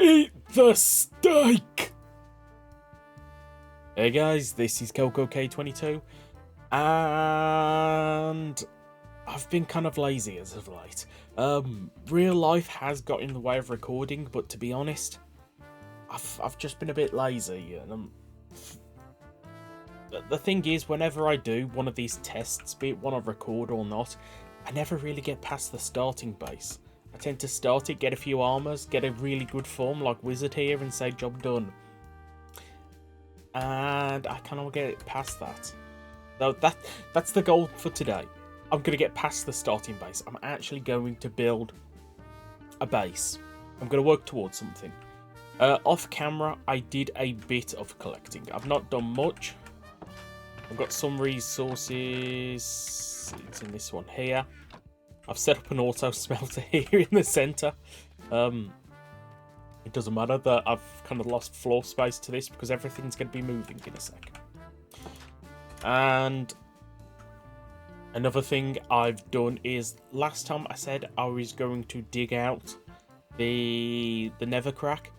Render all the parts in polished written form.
Eat the steak! Hey guys, this is Kelco K22, and I've been kind of lazy as of late. Real life has got in the way of recording, but to be honest, I've just been a bit lazy, and the thing is, whenever I do one of these tests, be it one I record or not, I never really get past the starting base. I tend to start it, get a few armors, get a really good form like Wizard here, and say job done. And I cannot get past that. So that's the goal for today. I'm going to get past the starting base. I'm actually going to build a base. I'm going to work towards something. Off camera, I did a bit of collecting. I've not done much. I've got some resources. It's in this one here. I've set up an auto smelter here in the center. It doesn't matter that I've kind of lost floor space to this because everything's going to be moving in a sec. And another thing I've done is, last time I said I was going to dig out the Nether crack.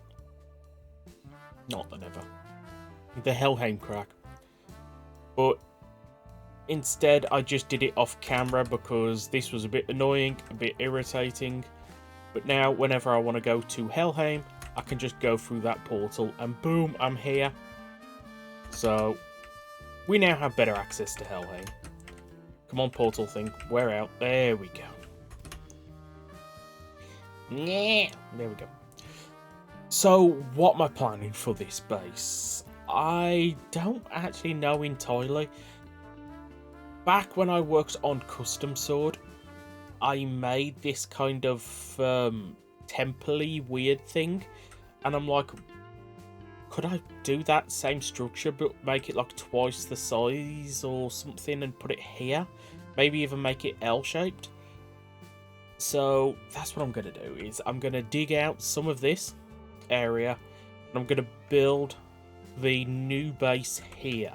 Not the Nether. The Helheim crack. But instead I just did it off camera because this was a bit annoying, a bit irritating. But now whenever I want to go to Helheim, I can just go through that portal and boom, I'm here. So we now have better access to Helheim. Come on, portal thing, wear out. There we go. Yeah, there we go. So what am I planning for this base? I don't actually know entirely. Back when I worked on Custom Sword, I made this kind of temple-y weird thing, and I'm like, could I do that same structure but make it like twice the size or something and put it here? Maybe even make it L-shaped? So that's what I'm going to do, is I'm going to dig out some of this area and I'm going to build the new base here,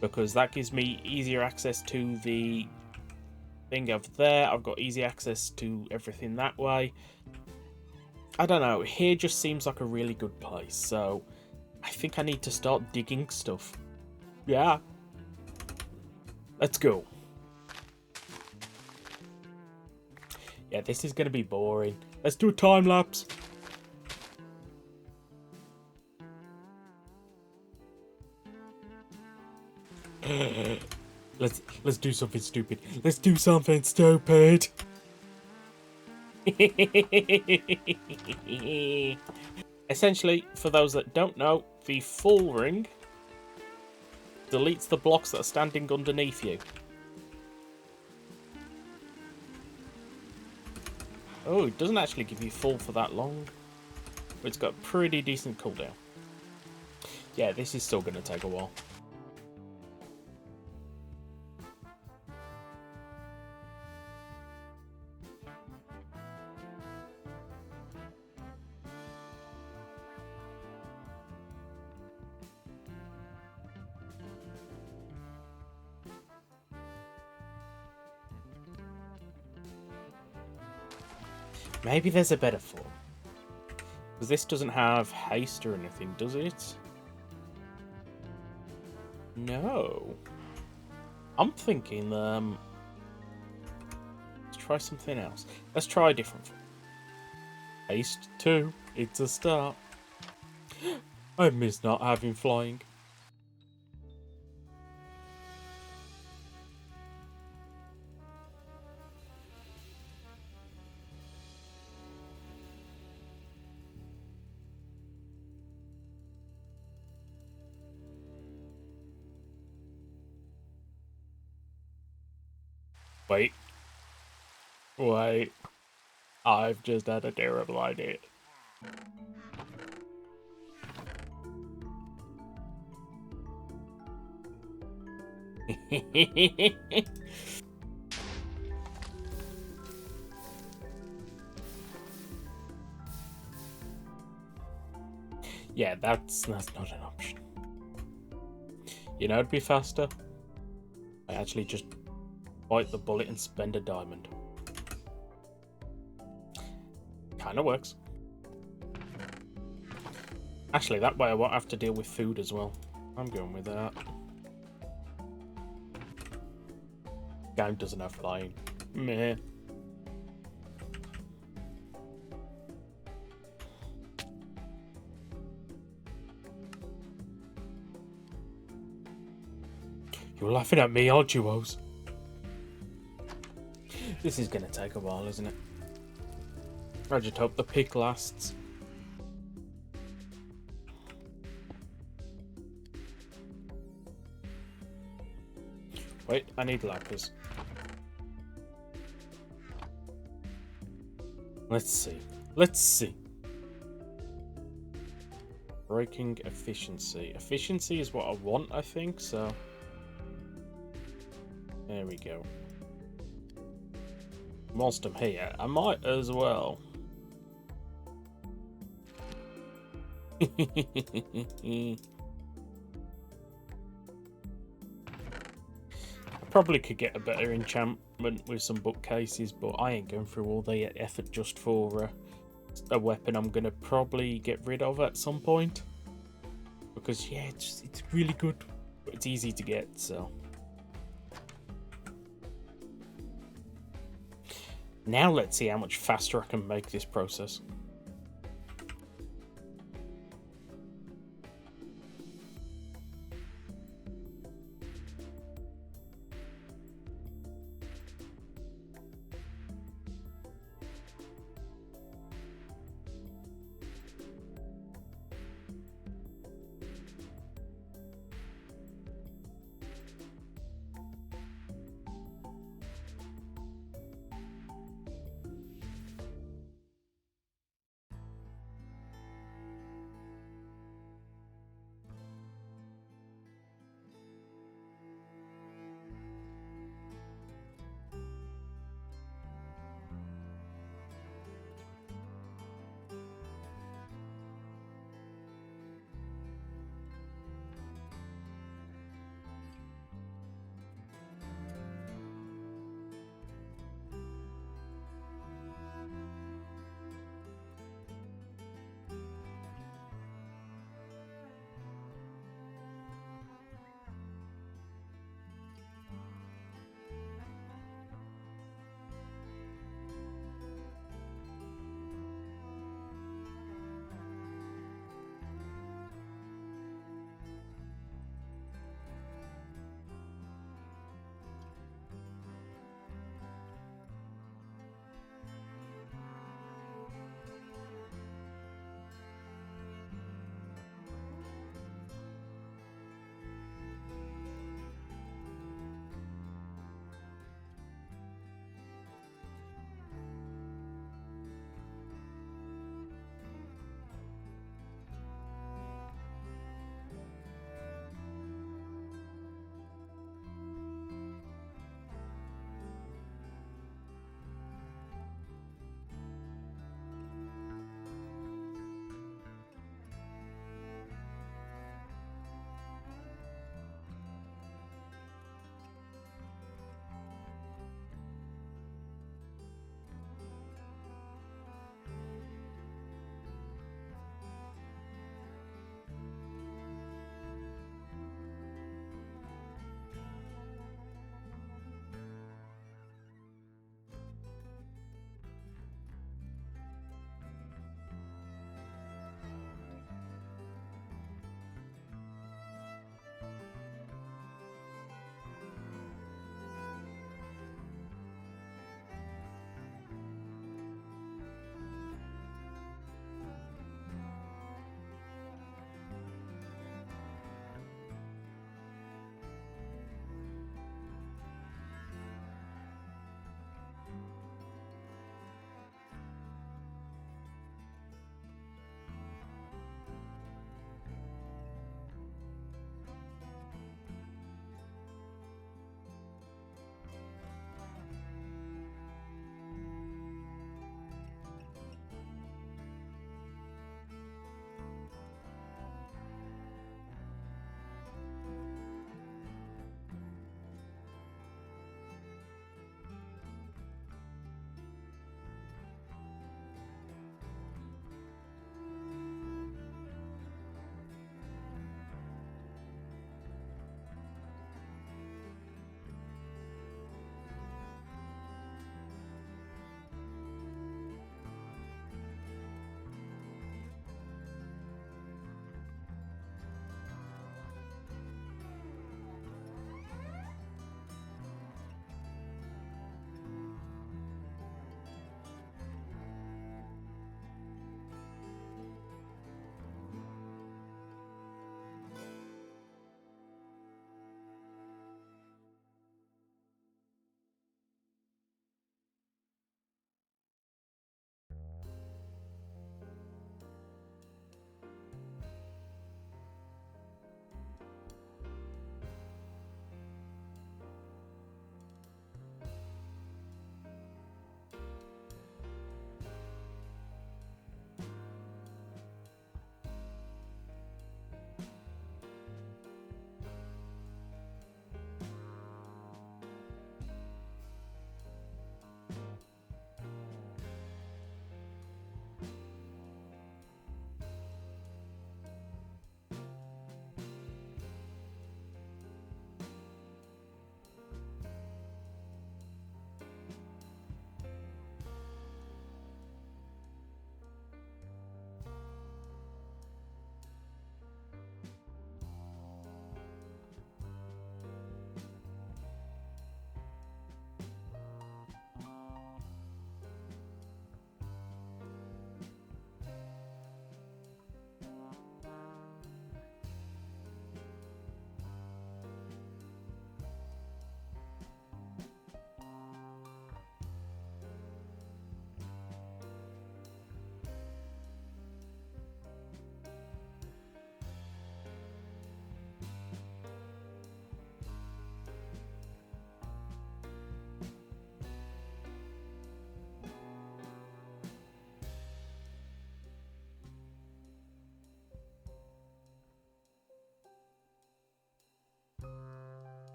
because that gives me easier access to the thing over there. I've got easy access to everything that way. I don't know, here just seems like a really good place, so I think I need to start digging stuff. Yeah. Let's go. Yeah, this is going to be boring. Let's do a time lapse. Let's do something stupid. Let's do something stupid. Essentially, for those that don't know, the full ring deletes the blocks that are standing underneath you. Oh, it doesn't actually give you full for that long, but it's got pretty decent cooldown. Yeah, this is still going to take a while. Maybe there's a better form. Because this doesn't have haste or anything, does it? No. I'm thinking, let's try something else. Let's try a different form. Haste 2. It's a start. I miss not having flying. Wait. Wait. I've just had a terrible idea. Yeah, that's not an option. You know, it'd be faster. I actually just bite the bullet and spend a diamond. Kinda works. Actually, that way I won't have to deal with food as well. I'm going with that. Game doesn't have flying. Meh. You're laughing at me, aren't you, Woes? This is going to take a while, isn't it? I just hope the pick lasts. Wait, I need lacquers. Let's see. Let's see. Braking efficiency. Efficiency is what I want, I think, so... There we go. Whilst I'm here, I might as well. I probably could get a better enchantment with some bookcases, but I ain't going through all the effort just for a weapon I'm going to probably get rid of at some point. Because, yeah, it's really good, but it's easy to get, so... Now let's see how much faster I can make this process.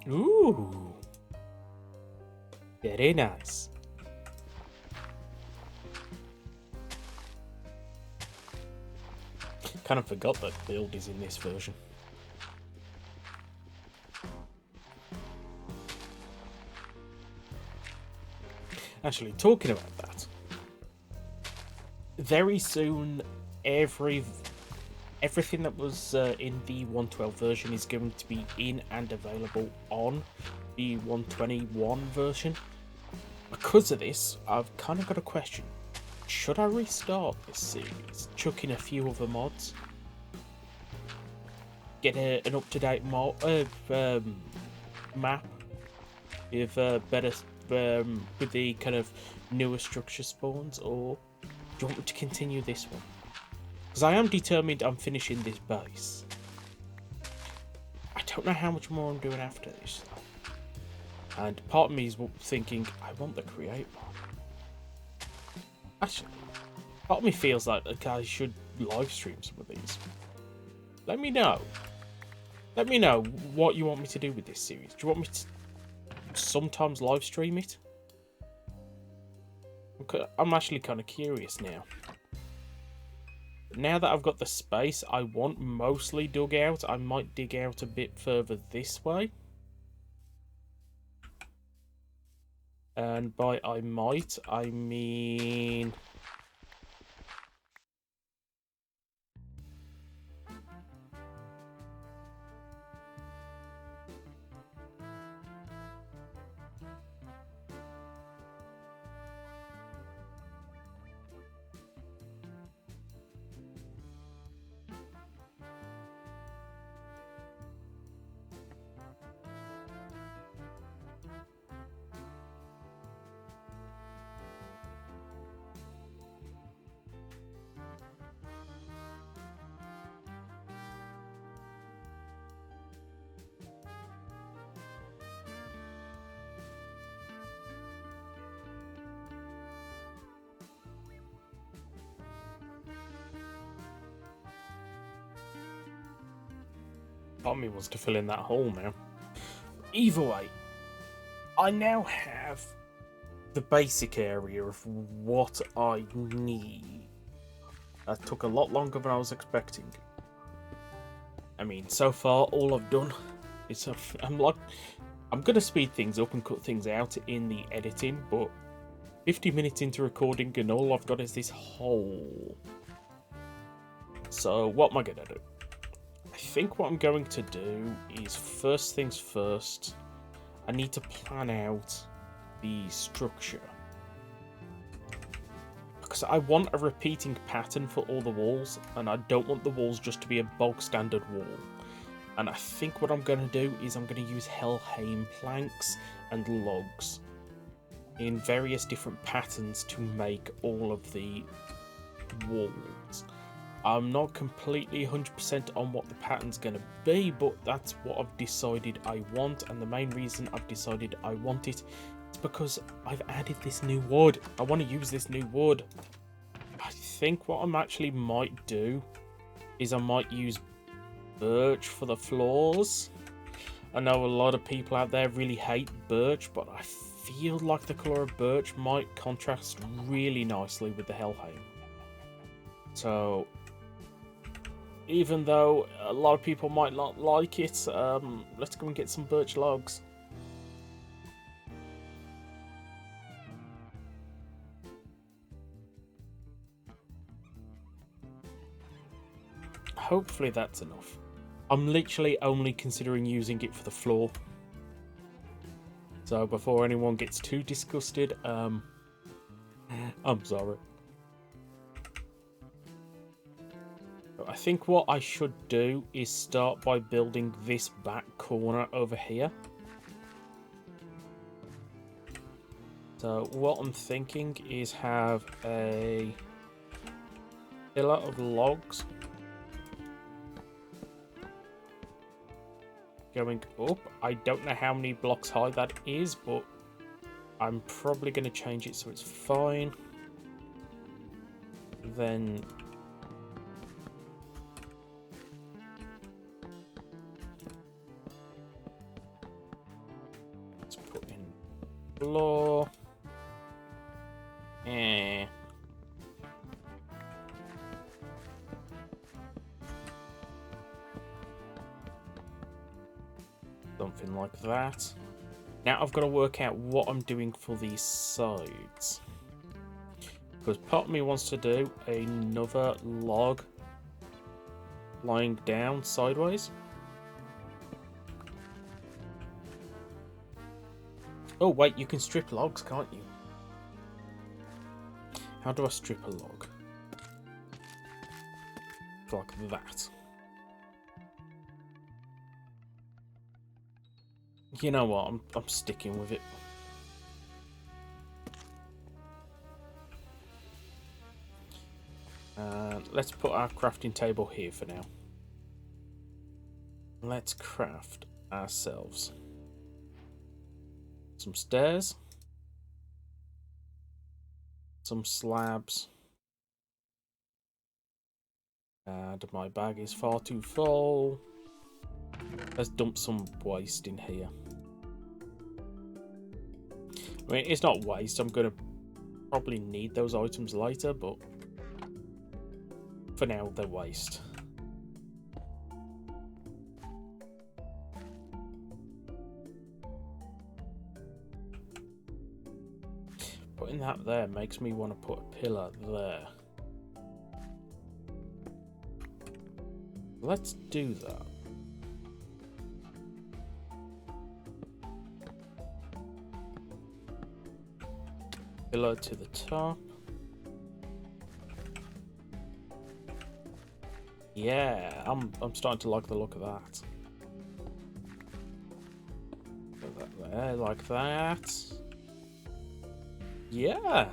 Ooh. Very nice. Kind of forgot that build is in this version. Actually, talking about that, very soon everything that was in the 112 version is going to be in and available on the 121 version. Because of this, I've kind of got a question. Should I restart this series, chuck in a few other mods, get an up-to-date map with better with the kind of newer structure spawns, or do you want me to continue this one? Because I am determined I'm finishing this base. I don't know how much more I'm doing after this, though. And part of me is thinking, I want the create mod. Actually, part of me feels like I should live stream some of these. Let me know. Let me know what you want me to do with this series. Do you want me to sometimes live stream it? I'm actually kind of curious now. Now that I've got the space I want mostly dug out, I might dig out a bit further this way. And by I might, I mean... Part of me wants to fill in that hole now. Either way, I now have the basic area of what I need. That took a lot longer than I was expecting. I mean, so far all I've done is I'm gonna speed things up and cut things out in the editing, but 50 minutes into recording and all I've got is this hole. So what am I gonna do? I think what I'm going to do is, first things first, I need to plan out the structure. Because I want a repeating pattern for all the walls, and I don't want the walls just to be a bog standard wall. And I think what I'm going to do is I'm going to use Helheim planks and logs in various different patterns to make all of the walls. I'm not completely 100% on what the pattern's going to be, but that's what I've decided I want, and the main reason I've decided I want it is because I've added this new wood. I want to use this new wood. I think what I actually might do is I might use birch for the floors. I know a lot of people out there really hate birch, but I feel like the colour of birch might contrast really nicely with the Helheim. So, even though a lot of people might not like it, let's go and get some birch logs. Hopefully that's enough. I'm literally only considering using it for the floor. So before anyone gets too disgusted, I'm sorry. I think what I should do is start by building this back corner over here. So what I'm thinking is have a pillar of logs going up. I don't know how many blocks high that is, but I'm probably going to change it so it's fine. Then floor. Eh. Something like that. Now I've got to work out what I'm doing for these sides. Because part of me wants to do another log lying down sideways. Oh wait, you can strip logs, can't you? How do I strip a log? Like that. You know what? I'm sticking with it. Let's put our crafting table here for now. Let's craft ourselves some stairs, some slabs, and my bag is far too full. Let's dump some waste in here. I mean, it's not waste. I'm going to probably need those items later, but for now, they're waste. Putting that there makes me want to put a pillar there. Let's do that. Pillar to the top. Yeah, I'm starting to like the look of that. Put that there, like that. Yeah.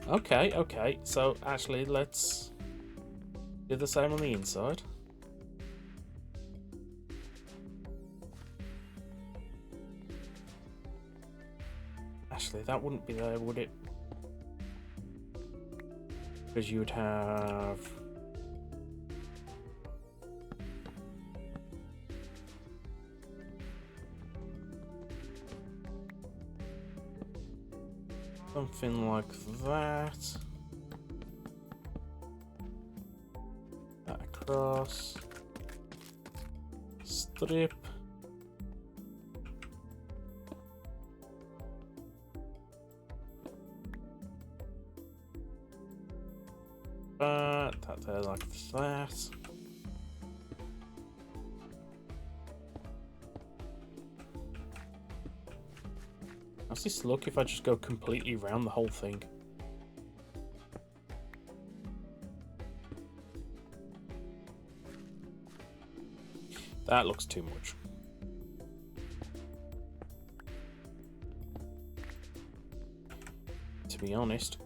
Okay. So actually, let's do the same on the inside. Actually, that wouldn't be there, would it? Because you would have... something like that. That across. Strip. That there like that. How's this look if I just go completely around the whole thing? That looks too much. To be honest.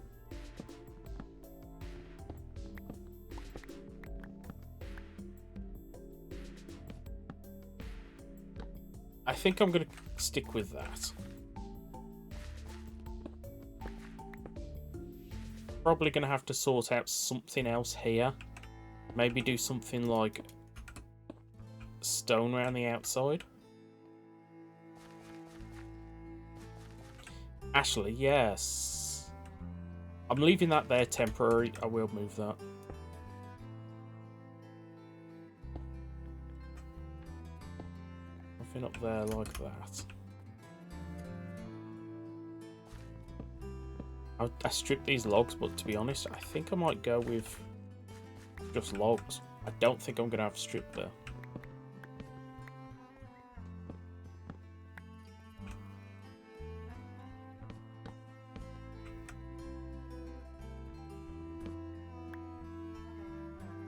I think I'm going to stick with that. Probably going to have to sort out something else here. Maybe do something like stone around the outside. Actually, yes. I'm leaving that there temporary. I will move that. Nothing up there like that. I stripped these logs, but to be honest, I think I might go with just logs. I don't think I'm going to have strip there.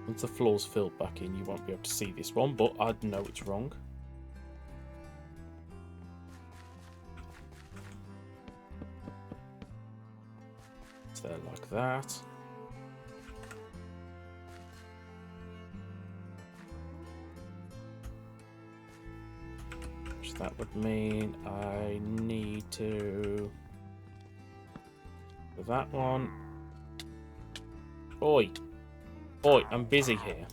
Once the floor's filled back in, you won't be able to see this one, but I'd know it's wrong. It's there like that. Which that would mean I need to... for that one. Oi! Oi, I'm busy here.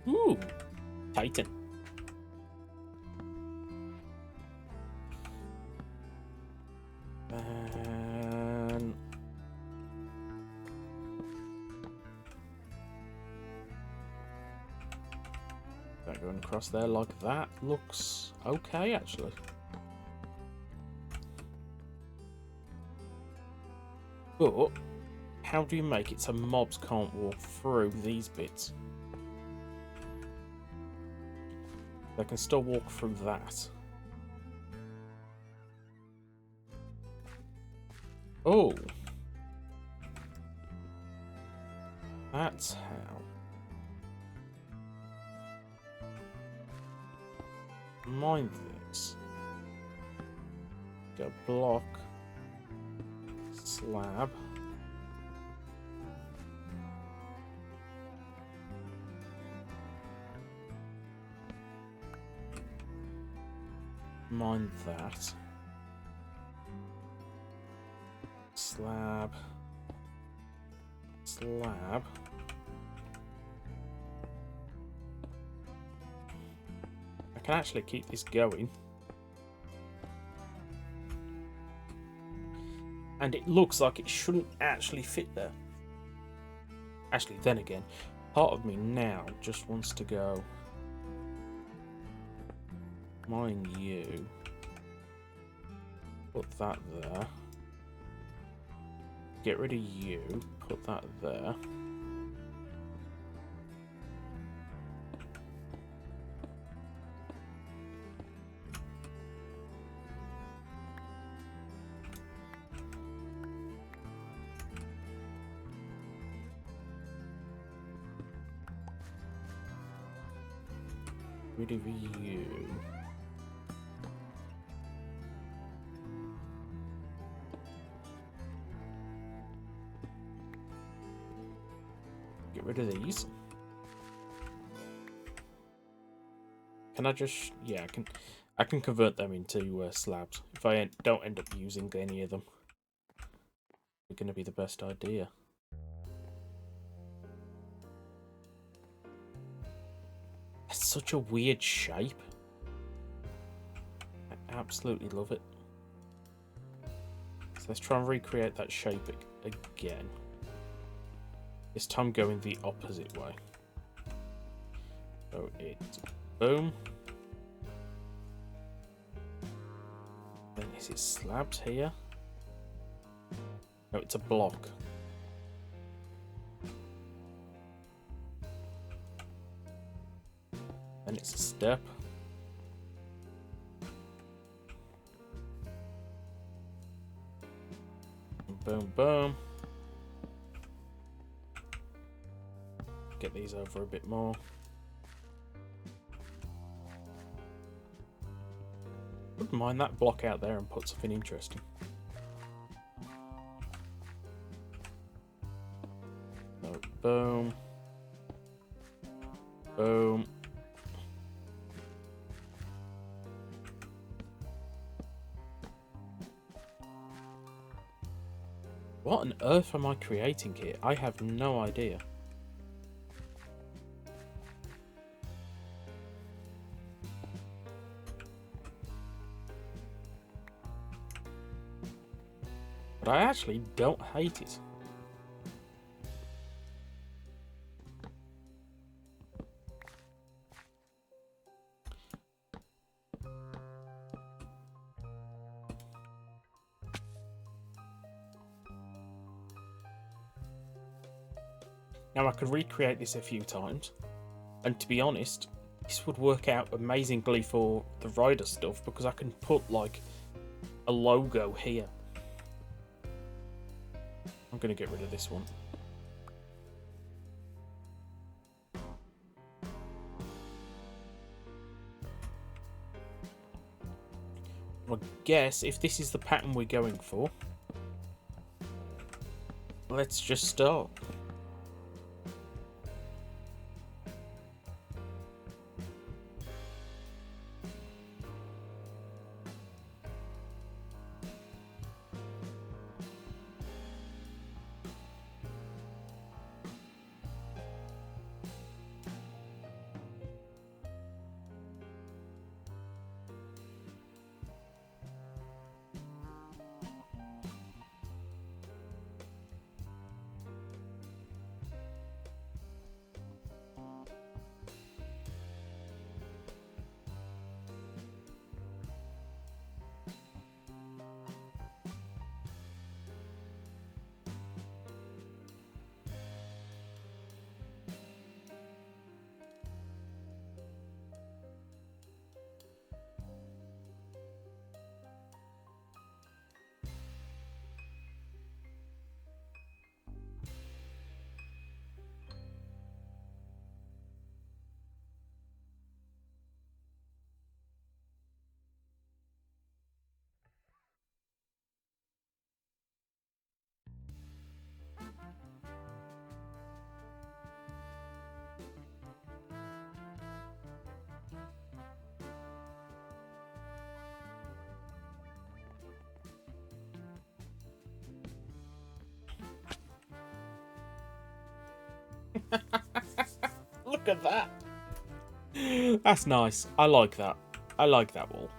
Ooh, Titan. Going across there like that looks okay, actually. But how do you make it so mobs can't walk through these bits? They can still walk through that. Oh. That's how. Mind this. Go block. Slab. Mind that. Slab. Slab. I can actually keep this going. And it looks like it shouldn't actually fit there. Actually, then again, part of me now just wants to go. Mine you. Put that there. Get rid of you. Put that there. Rid of you. Get rid of these. Can I just... yeah, I can convert them into slabs. If I don't end up using any of them, it's going to be the best idea. It's such a weird shape. I absolutely love it. So let's try and recreate that shape again. This time going the opposite way. So it's boom. Then is it slabs here? No, it's a block. Then it's a step. Boom, boom. Get these over a bit more. Wouldn't mind that block out there and put something interesting. So, boom. Boom. What on earth am I creating here? I have no idea. But I actually don't hate it. Now I could recreate this a few times, and to be honest, this would work out amazingly for the rider stuff because I can put like a logo here. I'm going to get rid of this one. I guess if this is the pattern we're going for, let's just start. Look at that. That's nice. I like that. I like that wall.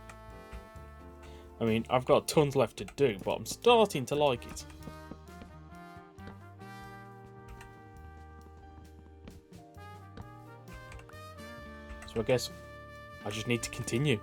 I mean, I've got tons left to do, but I'm starting to like it. So I guess I just need to continue.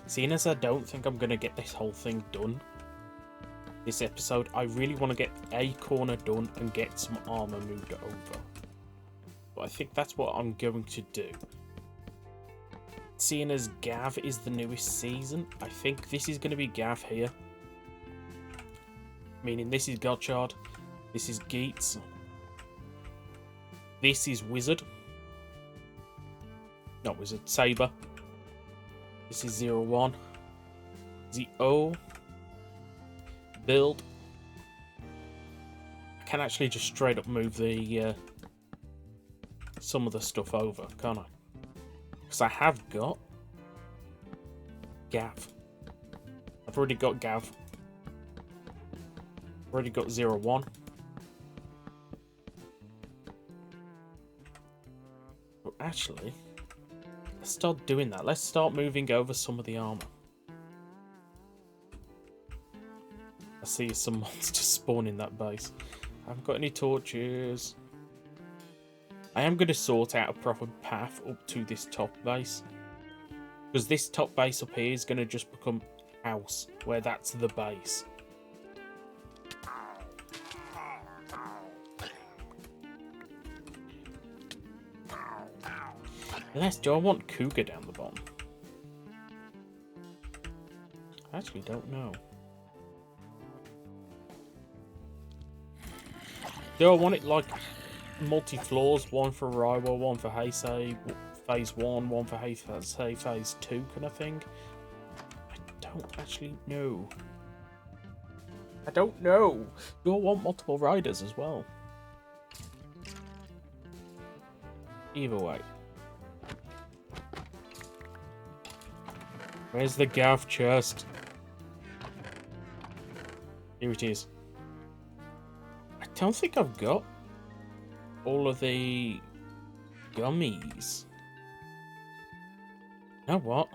Seeing as I don't think I'm going to get this whole thing done this episode, I really want to get a corner done and get some armor moved over. But I think that's what I'm going to do. Seeing as Gav is the newest season, I think this is going to be Gav here. Meaning this is Gotchard, this is Geets, this is Wizard. Not Wizard, Saber. This is 01. The O. Build. I can actually just straight up move the some of the stuff over, can't I? Because I have got Gav. I've already got Gav. I've already got 01. But actually, let's start doing that. Let's start moving over some of the armor. I see some monsters spawn in that base. I haven't got any torches. I am going to sort out a proper path up to this top base. Because this top base up here is going to just become house, where that's the base. Unless, do I want Cougar down the bottom? I actually don't know. Do I want it like multi-floors? One for Raiwa, one for Heisei, phase 1, one for Heisei, phase 2 kind of thing? I don't actually know. I don't know. Do I want multiple riders as well? Either way. Where's the Gav chest? Here it is. I don't think I've got all of the gummies. You know what?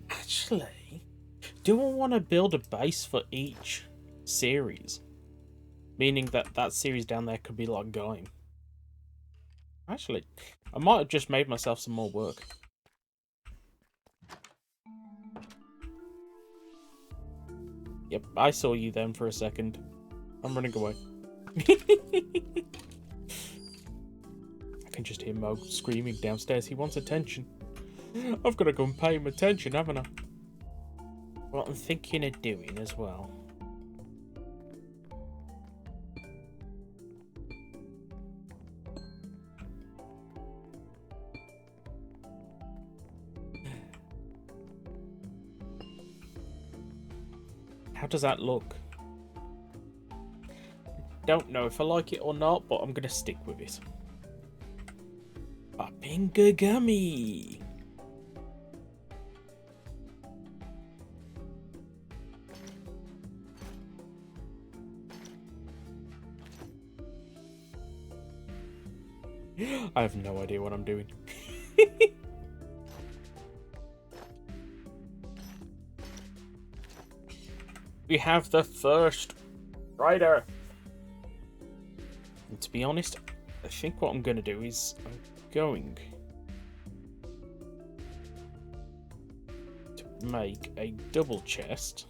Actually, do I want to build a base for each series? Meaning that that series down there could be like Gaim. Actually, I might have just made myself some more work. Yep, I saw you then for a second. I'm running away. I can just hear Mo screaming downstairs. He wants attention. I've got to go and pay him attention, haven't I? What I'm thinking of doing as well. How does that look? Don't know if I like it or not, but I'm going to stick with it. A Pinga Gummy! I have no idea what I'm doing. We have the first rider. And to be honest, I think what I'm going to do is I'm going to make a double chest.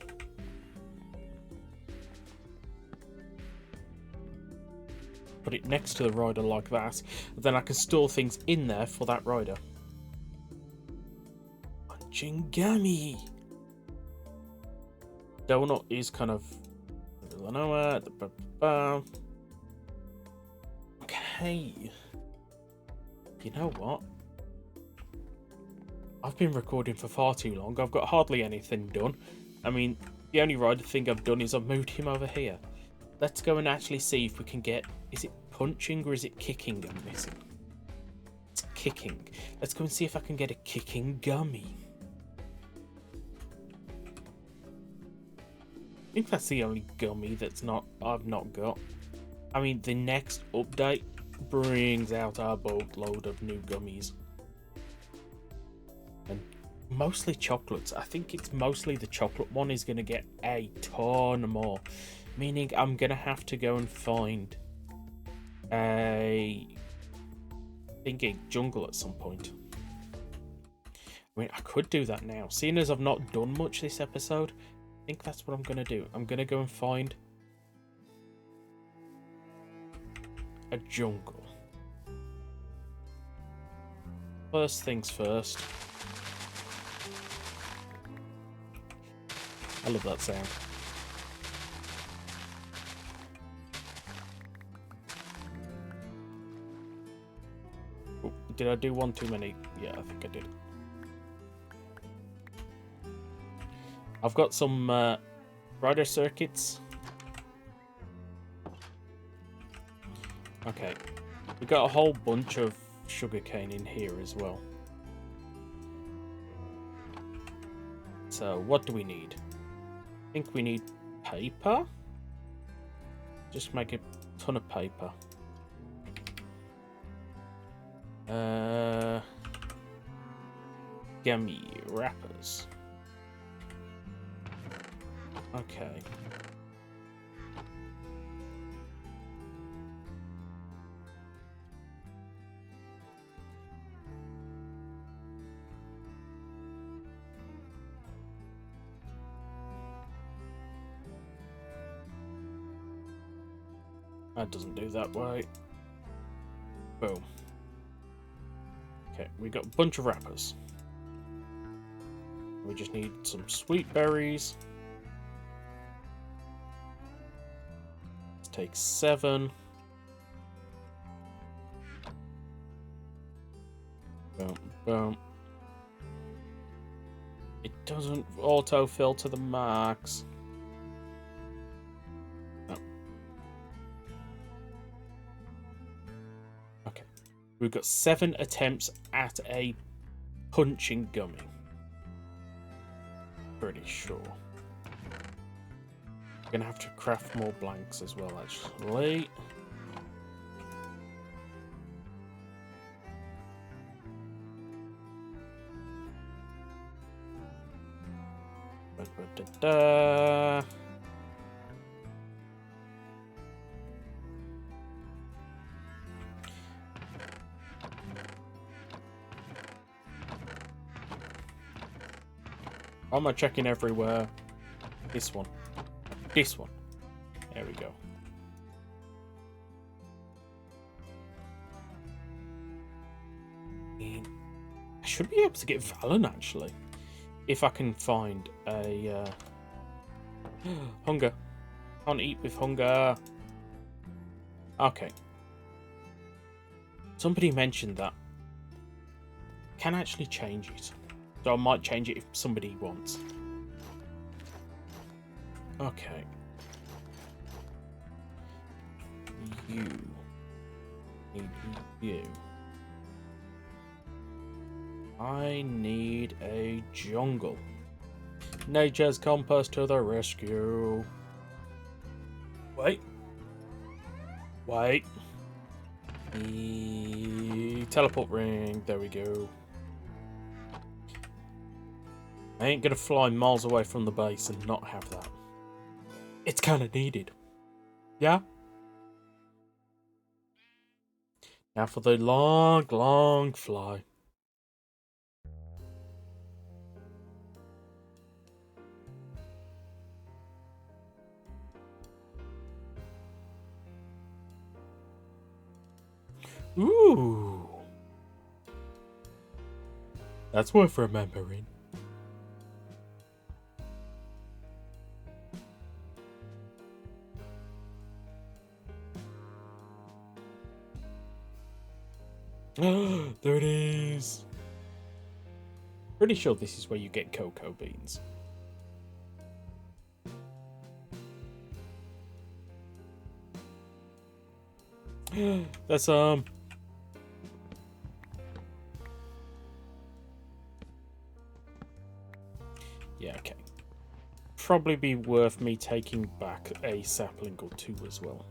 Put it next to the rider like that. Then I can store things in there for that rider. Chingami! Donut is kind of... Okay. You know what? I've been recording for far too long. I've got hardly anything done. I mean, the only rider thing I've done is I've moved him over here. Let's go and actually see if we can get... Is it punching or is it kicking I'm missing? It's kicking. Let's go and see if I can get a kicking gummy. I think that's the only gummy I've not got. I mean, the next update brings out a boatload of new gummies. And mostly chocolates. I think it's mostly the chocolate one is going to get a ton more. Meaning I'm going to have to go and find a jungle at some point. I mean, I could do that now. Seeing as I've not done much this episode, I think that's what I'm going to do. I'm going to go and find a jungle. First things first. I love that sound. Oh, did I do one too many? Yeah, I think I did. I've got some rider circuits. Okay, we got a whole bunch of sugarcane in here as well. So what do we need? I think we need paper. Just make a ton of paper. Gummy wrappers. Okay. That doesn't do that way. Boom. Okay, we got a bunch of wrappers. We just need some sweet berries. Let's take 7. Boom, boom. It doesn't auto-fill to the max. No. Okay. We've got 7 attempts at a punching gummy. Pretty sure. I'm gonna have to craft more blanks as well, actually. Da-da-da. Why am I checking everywhere? This one. This one. There we go. I should be able to get Valen, actually. If I can find a... hunger. Can't eat with hunger. Okay. Somebody mentioned that. Can actually change it. So I might change it if somebody wants. Okay. You. Need you. I need a jungle. Nature's compass to the rescue. Wait. Wait. Teleport ring. There we go. I ain't gonna fly miles away from the base and not have that. It's kind of needed. Yeah? Now for the long, long fly. Ooh. That's worth remembering. There it is. Pretty sure this is where you get cocoa beans. That's yeah, okay. Probably be worth me taking back a sapling or two as well.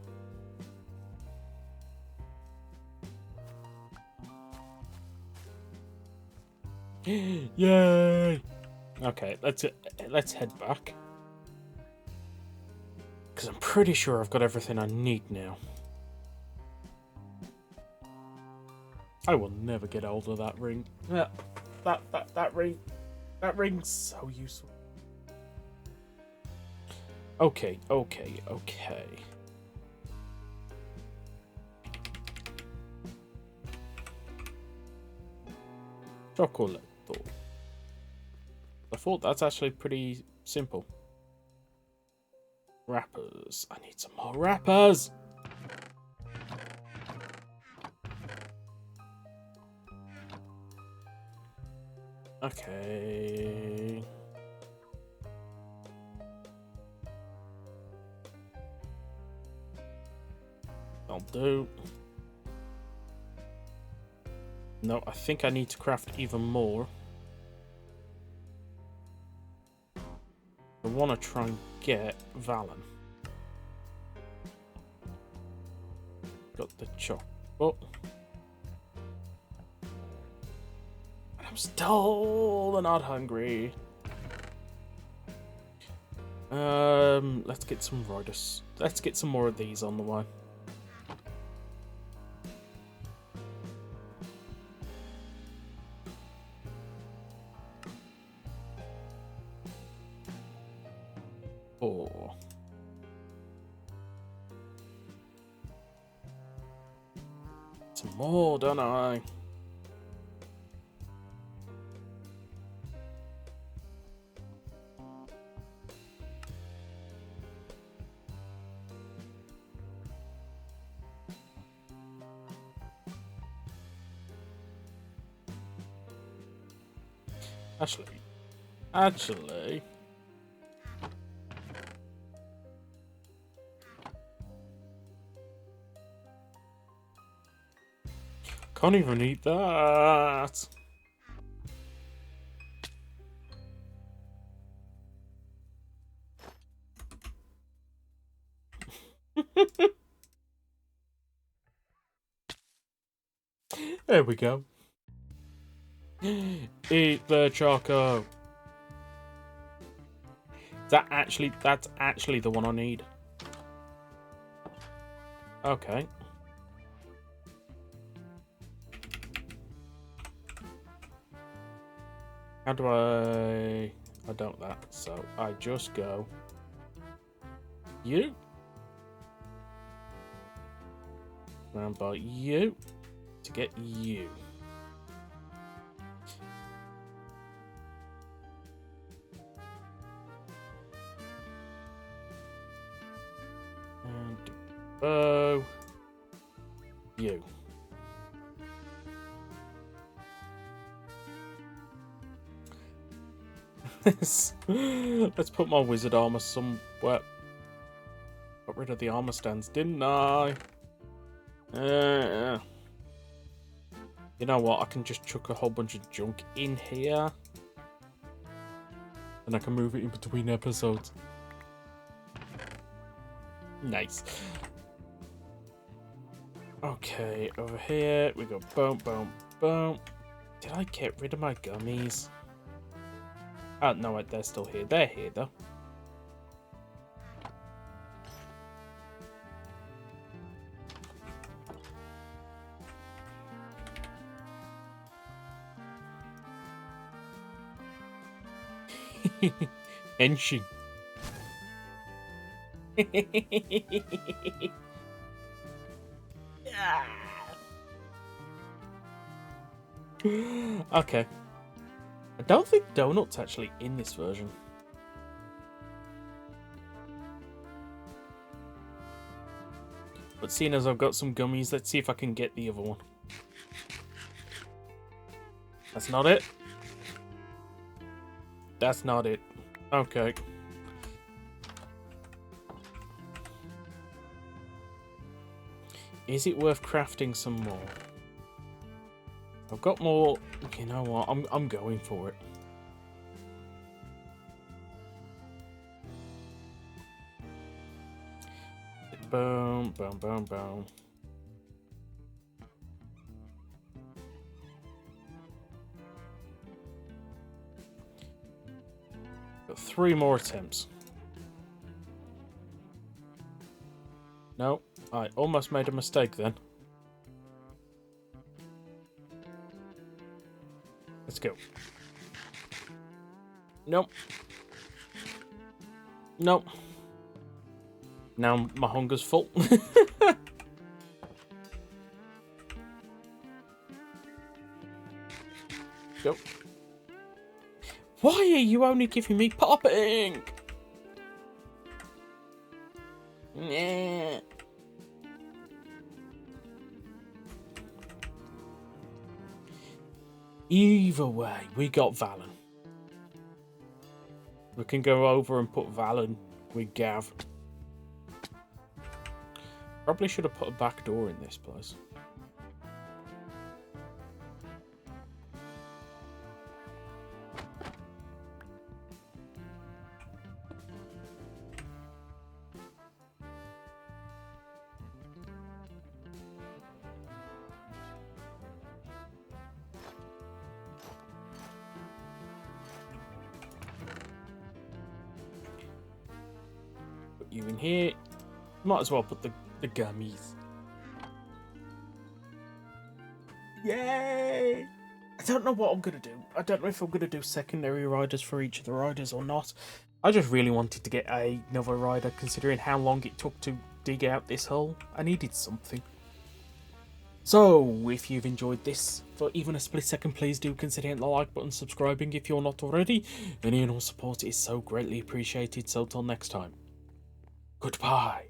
Yay! Okay, let's head back. Because I'm pretty sure I've got everything I need now. I will never get old of that ring. That ring's so useful. Okay. Chocolate. I thought that's actually pretty simple. Wrappers. I need some more wrappers. Okay. I'll do. No, I think I need to craft even more. I want to try and get Valen. Got the chop. Oh. I'm still not hungry. Let's get some riders. Let's get some more of these on the way. Oh. Some more, don't I? Actually. Can't even eat that. There we go. Eat the choco. That's actually the one I need. Okay. How do I don't that? So I just go you round by you to get you. And you. Let's put my wizard armor somewhere. Got rid of the armor stands, didn't I? You know what? I can just chuck a whole bunch of junk in here. And I can move it in between episodes. Nice. Okay, over here we go boom, boom, boom. Did I get rid of my gummies? Oh, no, wait, they're still here. They're here, though. Henshin. Okay. I don't think Donut's actually in this version. But seeing as I've got some gummies, let's see if I can get the other one. That's not it. That's not it. Okay. Is it worth crafting some more? I've got more. You know what? I'm going for it. Boom, boom, boom, boom. Got 3 more attempts. No, I almost made a mistake then. Let's go. Nope. Nope. Now my hunger's full. Go. Why are you only giving me popping? Nah. Either way, we got Valen. We can go over and put Valen with Gav. Probably should have put a back door in this place. Put you in here. Might as well put the gummies. Yay! I don't know what I'm going to do. I don't know if I'm going to do secondary riders for each of the riders or not. I just really wanted to get another rider, considering how long it took to dig out this hole. I needed something. So, if you've enjoyed this for even a split second, please do consider hitting the like button, subscribing if you're not already. Any and all support is so greatly appreciated, so till next time. Goodbye.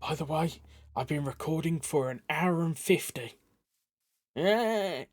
By the way, I've been recording for 1 hour and 50. Yeah.